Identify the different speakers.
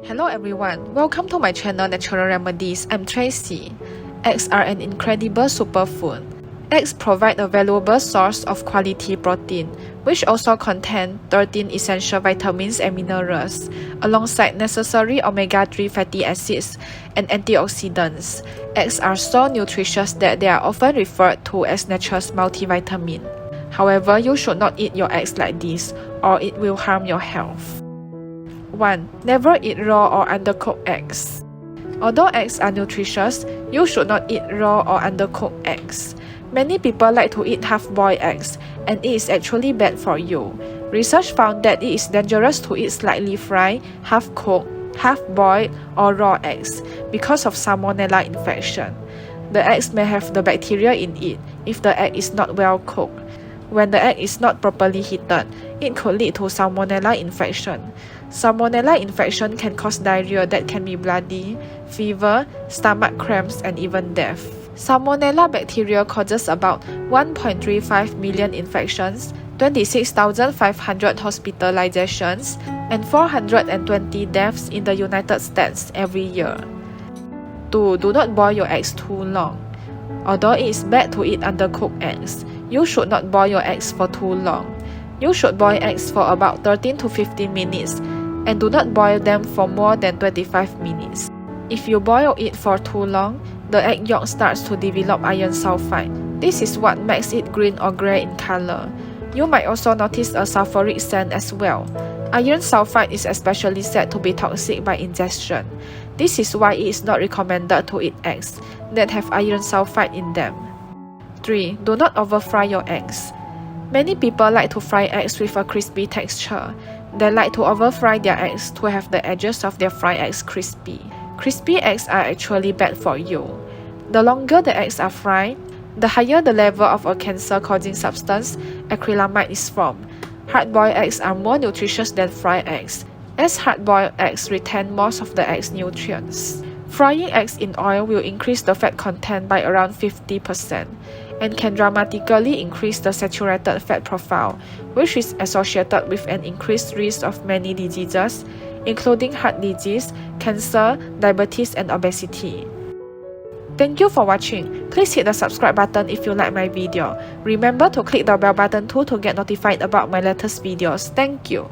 Speaker 1: Hello everyone, welcome to my channel Natural Remedies. I'm Tracy. Eggs are an incredible superfood. Eggs provide a valuable source of quality protein, which also contain 13 essential vitamins and minerals, alongside necessary omega-3 fatty acids and antioxidants. Eggs are so nutritious that they are often referred to as nature's multivitamin. However, you should not eat your eggs like this, or it will harm your health. 1. Never eat raw or undercooked eggs. Although eggs are nutritious, you should not eat raw or undercooked eggs. Many people like to eat half-boiled eggs, and it is actually bad for you. Research found that it is dangerous to eat slightly fried, half-cooked, half-boiled, or raw eggs because of salmonella infection. The eggs may have the bacteria in it if the egg is not well cooked. When the egg is not properly heated, it could lead to salmonella infection. Salmonella infection can cause diarrhea that can be bloody, fever, stomach cramps, and even death. Salmonella bacteria causes about 1.35 million infections, 26,500 hospitalizations, and 420 deaths in the United States every year. 2. Do not boil your eggs too long. Although it is bad to eat undercooked eggs, you should not boil your eggs for too long. You should boil eggs for about 13 to 15 minutes and do not boil them for more than 25 minutes. If you boil it for too long, the egg yolk starts to develop iron sulfide. This is what makes it green or grey in color. You might also notice a sulfuric scent as well. Iron sulfide is especially said to be toxic by ingestion. This is why it is not recommended to eat eggs that have iron sulfide in them. 3. Do not over-fry your eggs. Many people like to fry eggs with a crispy texture. They like to over-fry their eggs to have the edges of their fried eggs crispy. Crispy eggs are actually bad for you. The longer the eggs are fried, the higher the level of a cancer-causing substance, acrylamide, is formed. Hard-boiled eggs are more nutritious than fried eggs, as hard-boiled eggs retain most of the egg's nutrients. Frying eggs in oil will increase the fat content by around 50% and can dramatically increase the saturated fat profile, which is associated with an increased risk of many diseases, including heart disease, cancer, diabetes, and obesity. Thank you for watching. Please hit the subscribe button if you like my video. Remember to click the bell button too to get notified about my latest videos. Thank you.